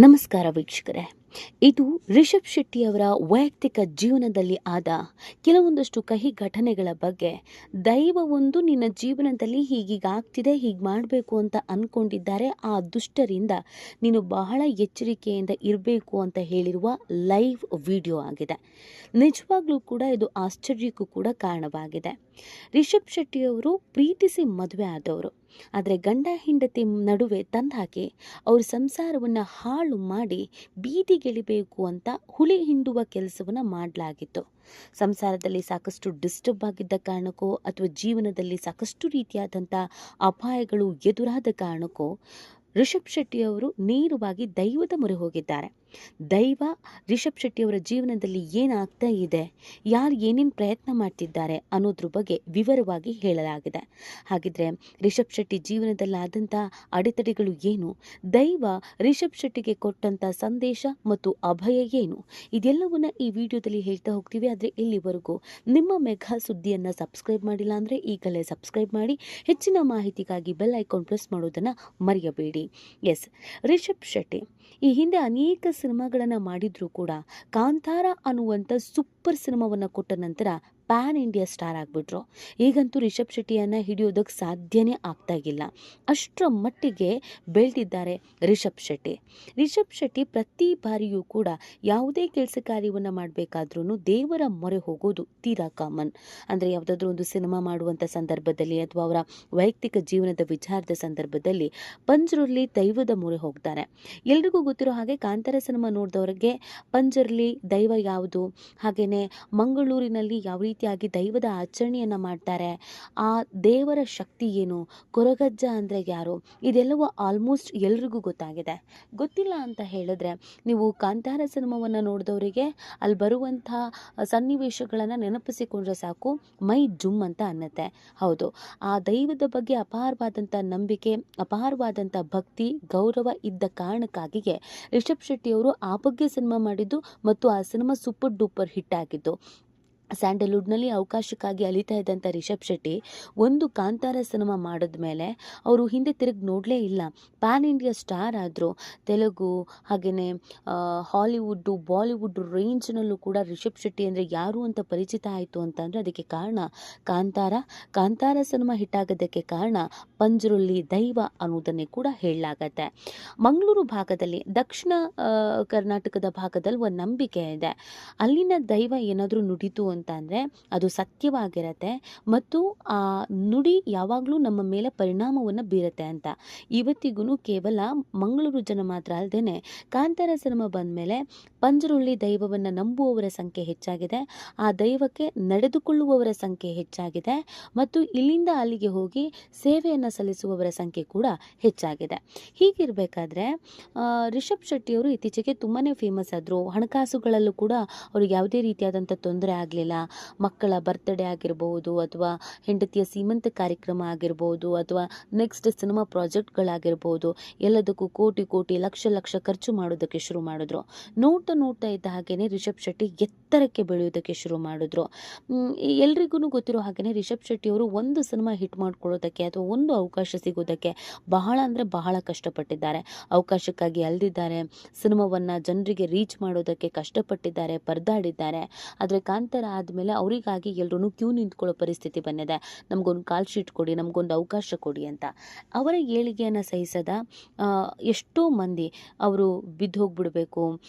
ನಮಸ್ಕಾರ ವೀಕ್ಷಕರೇ. ಇದು ರಿಷಬ್ ಶೆಟ್ಟಿಯವರ ವೈಯಕ್ತಿಕ ಜೀವನದಲ್ಲಿ ಆದ ಕೆಲವೊಂದಷ್ಟು ಕಹಿ ಘಟನೆಗಳ ಬಗ್ಗೆ. ದೈವವೊಂದು ನಿನ್ನ ಜೀವನದಲ್ಲಿ ಹೀಗೀಗಾಗ್ತಿದೆ, ಹೀಗೆ ಮಾಡಬೇಕು ಅಂತ ಅಂದ್ಕೊಂಡಿದ್ದಾರೆ, ಆ ದುಷ್ಟರಿಂದ ನೀನು ಬಹಳ ಎಚ್ಚರಿಕೆಯಿಂದ ಇರಬೇಕು ಅಂತ ಹೇಳಿರುವ ಲೈವ್ ವಿಡಿಯೋ ಆಗಿದೆ. ನಿಜವಾಗ್ಲೂ ಕೂಡ ಇದು ಆಶ್ಚರ್ಯಕ್ಕೂ ಕೂಡ ಕಾರಣವಾಗಿದೆ. ರಿಷಬ್ ಶೆಟ್ಟಿಯವರು ಪ್ರೀತಿಸಿ ಮದುವೆ ಆದವರು, ಆದರೆ ಗಂಡ ಹೆಂಡತಿ ನಡುವೆ ತಂದಾಕಿ ಅವ್ರ ಸಂಸಾರವನ್ನು ಹಾಳು ಮಾಡಿ ಬೀದಿಗೆಳಿಬೇಕು ಅಂತ ಹುಳಿ ಹಿಂಡುವ ಕೆಲಸವನ್ನು ಮಾಡಲಾಗಿತ್ತು. ಸಂಸಾರದಲ್ಲಿ ಸಾಕಷ್ಟು ಡಿಸ್ಟರ್ಬ್ ಆಗಿದ್ದ ಕಾರಣಕ್ಕೋ ಅಥವಾ ಜೀವನದಲ್ಲಿ ಸಾಕಷ್ಟು ರೀತಿಯಾದಂಥ ಅಪಾಯಗಳು ಎದುರಾದ ಕಾರಣಕ್ಕೋ ರಿಷಬ್ ಶೆಟ್ಟಿಯವರು ನೇರವಾಗಿ ದೈವದ ಮೊರೆ ಹೋಗಿದ್ದಾರೆ. ದೈವ ರಿಷಬ್ ಶೆಟ್ಟಿಯವರ ಜೀವನದಲ್ಲಿ ಏನಾಗ್ತಾ ಇದೆ, ಯಾರು ಏನೇನು ಪ್ರಯತ್ನ ಮಾಡ್ತಿದ್ದಾರೆ ಅನ್ನೋದ್ರ ಬಗ್ಗೆ ವಿವರವಾಗಿ ಹೇಳಲಾಗಿದೆ. ಹಾಗಿದ್ರೆ ರಿಷಬ್ ಶೆಟ್ಟಿ ಜೀವನದಲ್ಲಾದಂಥ ಅಡೆತಡೆಗಳು ಏನು, ದೈವ ರಿಷಬ್ ಶೆಟ್ಟಿಗೆ ಕೊಟ್ಟಂಥ ಸಂದೇಶ ಮತ್ತು ಅಭಯ ಏನು, ಇದೆಲ್ಲವನ್ನ ಈ ವಿಡಿಯೋದಲ್ಲಿ ಹೇಳ್ತಾ ಹೋಗ್ತೀವಿ. ಆದರೆ ಇಲ್ಲಿವರೆಗೂ ನಿಮ್ಮ ಮೆಗಾ ಸುದ್ದಿಯನ್ನು ಸಬ್ಸ್ಕ್ರೈಬ್ ಮಾಡಿಲ್ಲ ಅಂದರೆ ಈಗಲೇ ಸಬ್ಸ್ಕ್ರೈಬ್ ಮಾಡಿ, ಹೆಚ್ಚಿನ ಮಾಹಿತಿಗಾಗಿ ಬೆಲ್ ಐಕಾನ್ ಪ್ರೆಸ್ ಮಾಡೋದನ್ನು ಮರೆಯಬೇಡಿ. ಎಸ್, ರಿಷಬ್ ಶೆಟ್ಟಿ ಈ ಹಿಂದೆ ಅನೇಕ ಸಿನಿಮಾಗಳನ್ನು ಮಾಡಿದ್ರೂ ಕೂಡ ಕಾಂತಾರ ಅನ್ನುವಂಥ ಸೂಪರ್ ಸಿನಿಮಾವನ್ನು ಕೊಟ್ಟ ನಂತರ ಪ್ಯಾನ್ ಇಂಡಿಯಾ ಸ್ಟಾರ್ ಆಗಿಬಿಟ್ರು. ಈಗಂತೂ ರಿಷಬ್ ಶೆಟ್ಟಿಯನ್ನು ಹಿಡಿಯೋದಕ್ಕೆ ಸಾಧ್ಯನೇ ಆಗ್ತಾ ಇಲ್ಲ, ಅಷ್ಟರ ಮಟ್ಟಿಗೆ ಬೆಳೆದಿದ್ದಾರೆ ರಿಷಬ್ ಶೆಟ್ಟಿ. ರಿಷಬ್ ಶೆಟ್ಟಿ ಪ್ರತಿ ಬಾರಿಯೂ ಕೂಡ ಯಾವುದೇ ಕೆಲಸ ಕಾರ್ಯವನ್ನು ಮಾಡಬೇಕಾದ್ರೂ ದೇವರ ಮೊರೆ ಹೋಗೋದು ತೀರಾ ಕಾಮನ್. ಅಂದರೆ ಯಾವುದಾದ್ರೂ ಒಂದು ಸಿನಿಮಾ ಮಾಡುವಂಥ ಸಂದರ್ಭದಲ್ಲಿ ಅಥವಾ ಅವರ ವೈಯಕ್ತಿಕ ಜೀವನದ ವಿಚಾರದ ಸಂದರ್ಭದಲ್ಲಿ ಪಂಜರಲ್ಲಿ ದೈವದ ಮೊರೆ ಹೋಗ್ತಾರೆ. ಎಲ್ರಿಗೂ ಗೊತ್ತಿರೋ ಹಾಗೆ ಕಾಂತಾರ ಸಿನಿಮಾ ನೋಡಿದವರಿಗೆ ಪಂಜರಲ್ಲಿ ದೈವ ಯಾವುದು, ಹಾಗೆಯೇ ಮಂಗಳೂರಿನಲ್ಲಿ ಯಾವ ರೀತಿಯಾಗಿ ದೈವದ ಆಚರಣೆಯನ್ನು ಮಾಡ್ತಾರೆ, ಆ ದೇವರ ಶಕ್ತಿ ಏನು, ಕೊರಗಜ್ಜ ಅಂದರೆ ಯಾರು, ಇದೆಲ್ಲವೂ ಆಲ್ಮೋಸ್ಟ್ ಎಲ್ರಿಗೂ ಗೊತ್ತಾಗಿದೆ. ಗೊತ್ತಿಲ್ಲ ಅಂತ ಹೇಳಿದ್ರೆ ನೀವು ಕಾಂತಾರ ಸಿನಿಮಾವನ್ನು ನೋಡಿದವರಿಗೆ ಅಲ್ಲಿ ಬರುವಂಥ ಸನ್ನಿವೇಶಗಳನ್ನು ನೆನಪಿಸಿಕೊಂಡ್ರೆ ಸಾಕು, ಮೈ ಜುಮ್ ಅಂತ ಅನ್ನತ್ತೆ. ಹೌದು, ಆ ದೈವದ ಬಗ್ಗೆ ಅಪಾರವಾದಂಥ ನಂಬಿಕೆ, ಅಪಾರವಾದಂಥ ಭಕ್ತಿ, ಗೌರವ ಇದ್ದ ಕಾರಣಕ್ಕಾಗಿಯೇ ರಿಷಬ್ ಶೆಟ್ಟಿಯವರು ಆ ಬಗ್ಗೆ ಸಿನಿಮಾ ಮಾಡಿದ್ದು ಮತ್ತು ಆ ಸಿನಿಮಾ ಸೂಪರ್ ಡೂಪರ್ ಹಿಟ್ ಆಗಿದ್ದು. ಸ್ಯಾಂಡಲ್ವುಡ್ನಲ್ಲಿ ಅವಕಾಶಕ್ಕಾಗಿ ಅಲಿತಾ ಇದ್ದಂಥ ರಿಷಬ್ ಶೆಟ್ಟಿ ಒಂದು ಕಾಂತಾರ ಸಿನಿಮಾ ಮಾಡಿದ ಮೇಲೆ ಅವರು ಹಿಂದೆ ತಿರುಗಿ ನೋಡಲೇ ಇಲ್ಲ. ಪ್ಯಾನ್ ಇಂಡಿಯಾ ಸ್ಟಾರ್ ಆದರು. ತೆಲುಗು ಹಾಗೆಯೇ ಹಾಲಿವುಡ್ಡು, ಬಾಲಿವುಡ್ ರೇಂಜ್ನಲ್ಲೂ ಕೂಡ ರಿಷಬ್ ಶೆಟ್ಟಿ ಅಂದರೆ ಯಾರು ಅಂತ ಪರಿಚಿತ ಆಯಿತು ಅಂತಂದರೆ ಅದಕ್ಕೆ ಕಾರಣ ಕಾಂತಾರ ಸಿನಿಮಾ ಹಿಟ್ ಆಗೋದಕ್ಕೆ ಕಾರಣ ಪಂಜರಲ್ಲಿ ದೈವ ಅನ್ನೋದನ್ನೇ ಕೂಡ ಹೇಳಲಾಗತ್ತೆ. ಮಂಗಳೂರು ಭಾಗದಲ್ಲಿ, ದಕ್ಷಿಣ ಕರ್ನಾಟಕದ ಭಾಗದಲ್ಲಿ ಒಂದು ನಂಬಿಕೆ ಇದೆ, ಅಲ್ಲಿನ ದೈವ ಏನಾದರೂ ನುಡಿತು ಅಂತಂದರೆ ಅದು ಸತ್ಯವಾಗಿರತ್ತೆ ಮತ್ತು ಆ ನುಡಿ ಯಾವಾಗಲೂ ನಮ್ಮ ಮೇಲೆ ಪರಿಣಾಮವನ್ನು ಬೀರುತ್ತೆ ಅಂತ. ಇವತ್ತಿಗೂ ಕೇವಲ ಮಂಗಳೂರು ಜನ ಮಾತ್ರ ಅಲ್ಲದೆ ಕಾಂತಾರ ಸಿನಿಮಾ ಬಂದ ಮೇಲೆ ಪಂಜರುಳ್ಳಿ ದೈವವನ್ನು ನಂಬುವವರ ಸಂಖ್ಯೆ ಹೆಚ್ಚಾಗಿದೆ, ಆ ದೈವಕ್ಕೆ ನಡೆದುಕೊಳ್ಳುವವರ ಸಂಖ್ಯೆ ಹೆಚ್ಚಾಗಿದೆ ಮತ್ತು ಇಲ್ಲಿಂದ ಅಲ್ಲಿಗೆ ಹೋಗಿ ಸೇವೆಯನ್ನು ಸಲ್ಲಿಸುವವರ ಸಂಖ್ಯೆ ಕೂಡ ಹೆಚ್ಚಾಗಿದೆ. ಹೀಗಿರಬೇಕಾದ್ರೆ ರಿಷಬ್ ಶೆಟ್ಟಿಯವರು ಇತ್ತೀಚೆಗೆ ತುಂಬಾ ಫೇಮಸ್ ಆದರು. ಹಣಕಾಸುಗಳಲ್ಲೂ ಕೂಡ ಅವ್ರಿಗೆ ಯಾವುದೇ ರೀತಿಯಾದಂಥ ತೊಂದರೆ ಆಗಲಿಲ್ಲ. ಮಕ್ಕಳ ಬರ್ತ್ಡೇ ಆಗಿರ್ಬೋದು ಅಥವಾ ಹೆಂಡತಿಯ ಸೀಮಂತ ಕಾರ್ಯಕ್ರಮ ಆಗಿರ್ಬೋದು ಅಥವಾ ನೆಕ್ಸ್ಟ್ ಸಿನಿಮಾ ಪ್ರಾಜೆಕ್ಟ್ಗಳಾಗಿರ್ಬೋದು, ಎಲ್ಲದಕ್ಕೂ ಕೋಟಿ ಕೋಟಿ ಲಕ್ಷ ಲಕ್ಷ ಖರ್ಚು ಮಾಡೋದಕ್ಕೆ ಶುರು ಮಾಡಿದ್ರು. ನೋಡ್ತಾ ಇದ್ದ ಹಾಗೆಯೇ ರಿಷಬ್ ಶೆಟ್ಟಿ ಎತ್ತರಕ್ಕೆ ಬೆಳೆಯೋದಕ್ಕೆ ಶುರು ಮಾಡಿದ್ರು. ಎಲ್ರಿಗೂ ಗೊತ್ತಿರೋ ಹಾಗೆಯೇ ರಿಷಬ್ ಶೆಟ್ಟಿಯವರು ಒಂದು ಸಿನಿಮಾ ಹಿಟ್ ಮಾಡ್ಕೊಳ್ಳೋದಕ್ಕೆ ಅಥವಾ ಒಂದು ಅವಕಾಶ ಸಿಗೋದಕ್ಕೆ ಬಹಳ ಅಂದರೆ ಬಹಳ ಕಷ್ಟಪಟ್ಟಿದ್ದಾರೆ. ಅವಕಾಶಕ್ಕಾಗಿ ಅಲ್ದಿದ್ದಾರೆ, ಸಿನಿಮಾವನ್ನು ಜನರಿಗೆ ರೀಚ್ ಮಾಡೋದಕ್ಕೆ ಕಷ್ಟಪಟ್ಟಿದ್ದಾರೆ, ಪರದಾಡಿದ್ದಾರೆ. ಆದರೆ ಕಾಂತಾರ ಆದಮೇಲೆ ಅವರಿಗಾಗಿ ಎಲ್ಲರೂ ಕ್ಯೂ ನಿಂತ್ಕೊಳ್ಳೋ ಪರಿಸ್ಥಿತಿ ಬಂದಿದೆ. ನಮಗೊಂದು ಕಾಲ್ ಶೀಟ್ ಕೊಡಿ, ನಮಗೊಂದು ಅವಕಾಶ ಕೊಡಿ ಅಂತ. ಅವರ ಏಳಿಗೆಯನ್ನು ಸಹಿಸದ ಎಷ್ಟೋ ಮಂದಿ ಅವರು ಬಿದ್ದು ಹೋಗ್ಬಿಡಬೇಕು,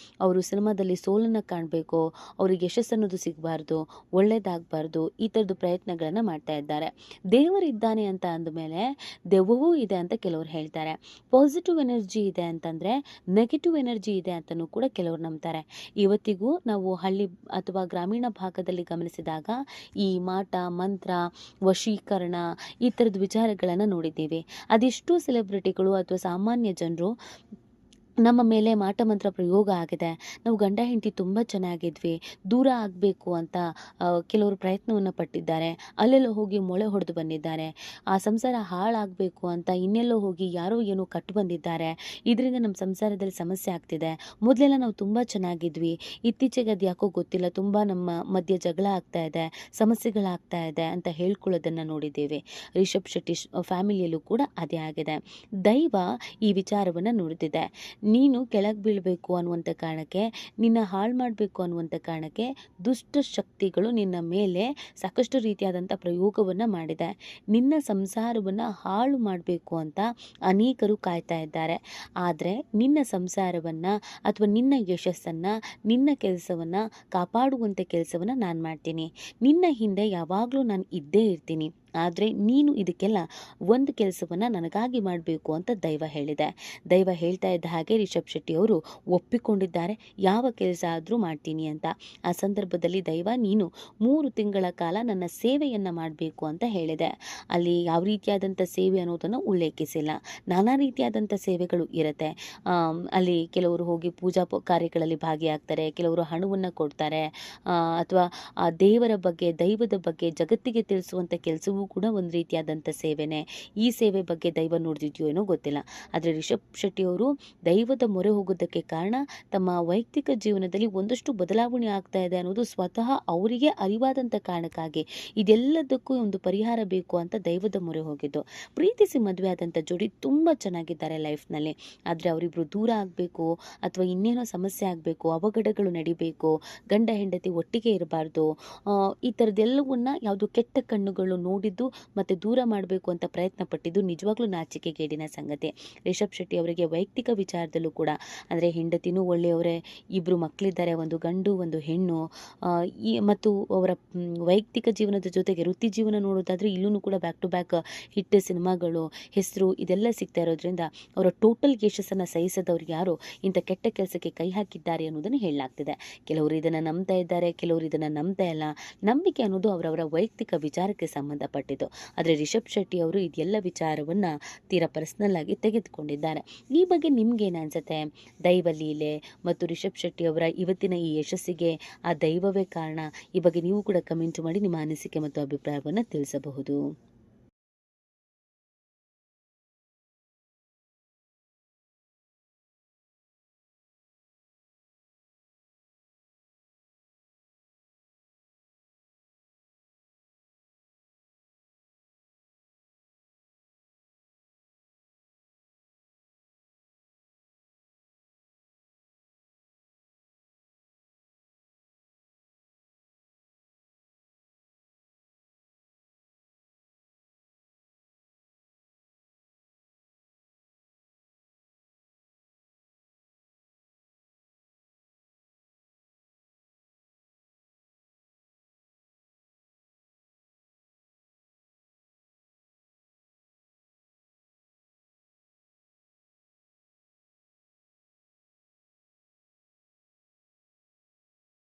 ಅವರು ಸಿನಿಮಾದಲ್ಲಿ ಸೋಲನ್ನು ಕಾಣಬೇಕು, ಅವ್ರಿಗೆ ಯಶಸ್ಸನ್ನೋದು ಸಿಗಬಾರ್ದು, ಒಳ್ಳೇದಾಗಬಾರ್ದು, ಈ ಥರದ್ದು ಪ್ರಯತ್ನಗಳನ್ನು ಮಾಡ್ತಾ ಇದ್ದಾರೆ. ದೇವರಿದ್ದಾನೆ ಅಂತ ಅಂದಮೇಲೆ ದೆವ್ವವೂ ಇದೆ ಅಂತ ಕೆಲವರು ಹೇಳ್ತಾರೆ. ಪಾಸಿಟಿವ್ ಎನರ್ಜಿ ಇದೆ ಅಂತಂದರೆ ನೆಗೆಟಿವ್ ಎನರ್ಜಿ ಇದೆ ಅಂತಲೂ ಕೂಡ ಕೆಲವರು ನಂಬ್ತಾರೆ. ಇವತ್ತಿಗೂ ನಾವು ಹಳ್ಳಿ ಅಥವಾ ಗ್ರಾಮೀಣ ಭಾಗದಲ್ಲಿ ಗಮನಿಸಿದಾಗ ಈ ಮಾಟ ಮಂತ್ರ, ವಶೀಕರಣ, ಈ ಥರದ ವಿಚಾರಗಳನ್ನು ನೋಡಿದ್ದೀವಿ. ಅದೆಷ್ಟೋ ಸೆಲೆಬ್ರಿಟಿಗಳು ಅಥವಾ ಸಾಮಾನ್ಯ ಜನರು ನಮ್ಮ ಮೇಲೆ ಮಾಟಮಂತ್ರ ಪ್ರಯೋಗ ಆಗಿದೆ, ನಾವು ಗಂಡ ಹೆಂಡತಿ ತುಂಬ ಚೆನ್ನಾಗಿದ್ವಿ, ದೂರ ಆಗಬೇಕು ಅಂತ ಕೆಲವರು ಪ್ರಯತ್ನವನ್ನು ಪಟ್ಟಿದ್ದಾರೆ, ಅಲ್ಲೆಲ್ಲೋ ಹೋಗಿ ಮೊಳೆ ಹೊಡೆದು ಬಂದಿದ್ದಾರೆ, ಆ ಸಂಸಾರ ಹಾಳಾಗಬೇಕು ಅಂತ ಇನ್ನೆಲ್ಲೋ ಹೋಗಿ ಯಾರೋ ಏನೋ ಕಟ್ಟು ಬಂದಿದ್ದಾರೆ, ಇದರಿಂದ ನಮ್ಮ ಸಂಸಾರದಲ್ಲಿ ಸಮಸ್ಯೆ ಆಗ್ತಿದೆ, ಮೊದಲೆಲ್ಲ ನಾವು ತುಂಬ ಚೆನ್ನಾಗಿದ್ವಿ, ಇತ್ತೀಚೆಗೆ ಅದು ಯಾಕೋ ಗೊತ್ತಿಲ್ಲ ತುಂಬ ನಮ್ಮ ಮಧ್ಯೆ ಜಗಳ ಆಗ್ತಾ ಇದೆ, ಸಮಸ್ಯೆಗಳಾಗ್ತಾ ಇದೆ ಅಂತ ಹೇಳ್ಕೊಳ್ಳೋದನ್ನು ನೋಡಿದ್ದೇವೆ. ರಿಷಬ್ ಶೆಟ್ಟಿ ಫ್ಯಾಮಿಲಿಯಲ್ಲೂ ಕೂಡ ಅದೇ ಆಗಿದೆ. ದೈವ ಈ ವಿಚಾರವನ್ನು ನುಡಿದಿದೆ. ನೀನು ಕೆಳಗೆ ಬೀಳಬೇಕು ಅನ್ನುವಂಥ ಕಾರಣಕ್ಕೆ, ನಿನ್ನ ಹಾಳು ಮಾಡಬೇಕು ಅನ್ನುವಂಥ ಕಾರಣಕ್ಕೆ ದುಷ್ಟ ಶಕ್ತಿಗಳು ನಿನ್ನ ಮೇಲೆ ಸಾಕಷ್ಟು ರೀತಿಯಾದಂಥ ಪ್ರಯೋಗವನ್ನು ಮಾಡಿದೆ. ನಿನ್ನ ಸಂಸಾರವನ್ನು ಹಾಳು ಮಾಡಬೇಕು ಅಂತ ಅನೇಕರು ಕಾಯ್ತಾ ಇದ್ದಾರೆ. ಆದರೆ ನಿನ್ನ ಸಂಸಾರವನ್ನು ಅಥವಾ ನಿನ್ನ ಯಶಸ್ಸನ್ನು, ನಿನ್ನ ಕೆಲಸವನ್ನು ಕಾಪಾಡುವಂಥ ಕೆಲಸವನ್ನು ನಾನು ಮಾಡ್ತೀನಿ. ನಿನ್ನ ಹಿಂದೆ ಯಾವಾಗಲೂ ನಾನು ಇದ್ದೇ ಇರ್ತೀನಿ. ಆದರೆ ನೀನು ಇದಕ್ಕೆಲ್ಲ ಒಂದು ಕೆಲಸವನ್ನು ನನಗಾಗಿ ಮಾಡಬೇಕು ಅಂತ ದೈವ ಹೇಳಿದೆ. ದೈವ ಹೇಳ್ತಾ ಇದ್ದ ಹಾಗೆ ರಿಷಬ್ ಶೆಟ್ಟಿ ಅವರು ಒಪ್ಪಿಕೊಂಡಿದ್ದಾರೆ, ಯಾವ ಕೆಲಸ ಆದರೂ ಮಾಡ್ತೀನಿ ಅಂತ. ಆ ಸಂದರ್ಭದಲ್ಲಿ ದೈವ ನೀನು 3 ತಿಂಗಳ ಕಾಲ ನನ್ನ ಸೇವೆಯನ್ನು ಮಾಡಬೇಕು ಅಂತ ಹೇಳಿದೆ. ಅಲ್ಲಿ ಯಾವ ರೀತಿಯಾದಂಥ ಸೇವೆ ಅನ್ನೋದನ್ನು ಉಲ್ಲೇಖಿಸಿಲ್ಲ. ನಾನಾ ರೀತಿಯಾದಂಥ ಸೇವೆಗಳು ಇರುತ್ತೆ. ಅಲ್ಲಿ ಕೆಲವರು ಹೋಗಿ ಪೂಜಾ ಕಾರ್ಯಗಳಲ್ಲಿ ಭಾಗಿಯಾಗ್ತಾರೆ, ಕೆಲವರು ಹಣವನ್ನು ಕೊಡ್ತಾರೆ, ಅಥವಾ ಆ ದೇವರ ಬಗ್ಗೆ, ದೈವದ ಬಗ್ಗೆ ಜಗತ್ತಿಗೆ ತಿಳಿಸುವಂಥ ಕೆಲಸವೂ ಕೂಡ ಒಂದು ರೀತಿಯಾದಂಥ ಸೇವೆನೇ. ಈ ಸೇವೆ ಬಗ್ಗೆ ದೈವ ನೋಡ್ತಿದ್ಯೋ ಏನೋ ಗೊತ್ತಿಲ್ಲ. ಆದರೆ ರಿಷಬ್ ಶೆಟ್ಟಿ ಅವರು ದೈವದ ಮೊರೆ ಹೋಗೋದಕ್ಕೆ ಕಾರಣ ತಮ್ಮ ವೈಯಕ್ತಿಕ ಜೀವನದಲ್ಲಿ ಒಂದಷ್ಟು ಬದಲಾವಣೆ ಆಗ್ತಾ ಇದೆ ಅನ್ನೋದು ಸ್ವತಃ ಅವರಿಗೆ ಅರಿವಾದಂಥ ಕಾರಣಕ್ಕಾಗಿ ಇದೆಲ್ಲದಕ್ಕೂ ಒಂದು ಪರಿಹಾರ ಬೇಕು ಅಂತ ದೈವದ ಮೊರೆ ಹೋಗಿದ್ದು. ಪ್ರೀತಿಸಿ ಮದುವೆ ಆದಂಥ ಜೋಡಿ ತುಂಬ ಚೆನ್ನಾಗಿದ್ದಾರೆ ಲೈಫ್ನಲ್ಲಿ. ಆದರೆ ಅವರಿಬ್ಬರು ದೂರ ಆಗಬೇಕು ಅಥವಾ ಇನ್ನೇನೋ ಸಮಸ್ಯೆ ಆಗಬೇಕು, ಅವಘಡಗಳು ನಡಿಬೇಕು, ಗಂಡ ಹೆಂಡತಿ ಒಟ್ಟಿಗೆ ಇರಬಾರ್ದು, ಈ ಥರದ್ದೆಲ್ಲವನ್ನ ಯಾವುದು ಕೆಟ್ಟ ಕಣ್ಣುಗಳು ನೋಡಿದ್ದು ಮತ್ತು ದೂರ ಮಾಡಬೇಕು ಅಂತ ಪ್ರಯತ್ನ ಪಟ್ಟಿದ್ದು ನಿಜವಾಗ್ಲೂ ನಾಚಿಕೆಗೇಡಿನ ಸಂಗತಿ. ರಿಷಬ್ ಶೆಟ್ಟಿ ಅವರಿಗೆ ವೈಯಕ್ತಿಕ ವಿಚಾರದಲ್ಲೂ ಕೂಡ, ಅಂದರೆ ಹೆಂಡತಿನೂ ಒಳ್ಳೆಯವರೇ, ಇಬ್ಬರು ಮಕ್ಕಳಿದ್ದಾರೆ, ಒಂದು ಗಂಡು ಒಂದು ಹೆಣ್ಣು, ಮತ್ತು ಅವರ ವೈಯಕ್ತಿಕ ಜೀವನದ ಜೊತೆಗೆ ವೃತ್ತಿ ಜೀವನ ನೋಡೋದಾದರೆ ಇಲ್ಲೂ ಕೂಡ ಬ್ಯಾಕ್ ಟು ಬ್ಯಾಕ್ ಹಿಟ್ ಸಿನಿಮಾಗಳು, ಹೆಸರು ಇದೆಲ್ಲ ಸಿಗ್ತಾ ಇರೋದ್ರಿಂದ ಅವರ ಟೋಟಲ್ ಯಶಸ್ಸನ್ನು ಸಹಿಸದವ್ರು ಯಾರು ಇಂಥ ಕೆಟ್ಟ ಕೆಲಸಕ್ಕೆ ಕೈ ಹಾಕಿದ್ದಾರೆ ಅನ್ನೋದನ್ನು ಹೇಳಲಾಗ್ತಿದೆ. ಕೆಲವರು ಇದನ್ನು ನಂಬ್ತಾ ಇದ್ದಾರೆ, ಕೆಲವರು ಇದನ್ನು ನಂಬ್ತಾ ಇಲ್ಲ. ನಂಬಿಕೆ ಅನ್ನೋದು ಅವರವರ ವೈಯಕ್ತಿಕ ವಿಚಾರಕ್ಕೆ ಸಂಬಂಧಪಟ್ಟಿದ್ದು. ಆದರೆ ರಿಷಬ್ ಶೆಟ್ಟಿ ಅವರು ಇದೆಲ್ಲ ವಿಚಾರವನ್ನು ತೀರಾ ಪರ್ಸ್ನಲ್ ಆಗಿ ತೆಗೆದುಕೊಂಡಿದ್ದಾರೆ. ಈ ಬಗ್ಗೆ ನಿಮ್ಗೇನು ಅನ್ಸುತ್ತೆ? ದೈವ ಲೀಲೆ ಮತ್ತು ರಿಷಬ್ ಶೆಟ್ಟಿ ಅವರ ಇವತ್ತಿನ ಈ ಯಶಸ್ಸಿಗೆ ಆ ದೈವವೇ ಕಾರಣ? ಈ ಬಗ್ಗೆ ನೀವು ಕೂಡ ಕಮೆಂಟ್ ಮಾಡಿ ನಿಮ್ಮ ಅನಿಸಿಕೆ ಮತ್ತು ಅಭಿಪ್ರಾಯವನ್ನು ತಿಳಿಸಬಹುದು.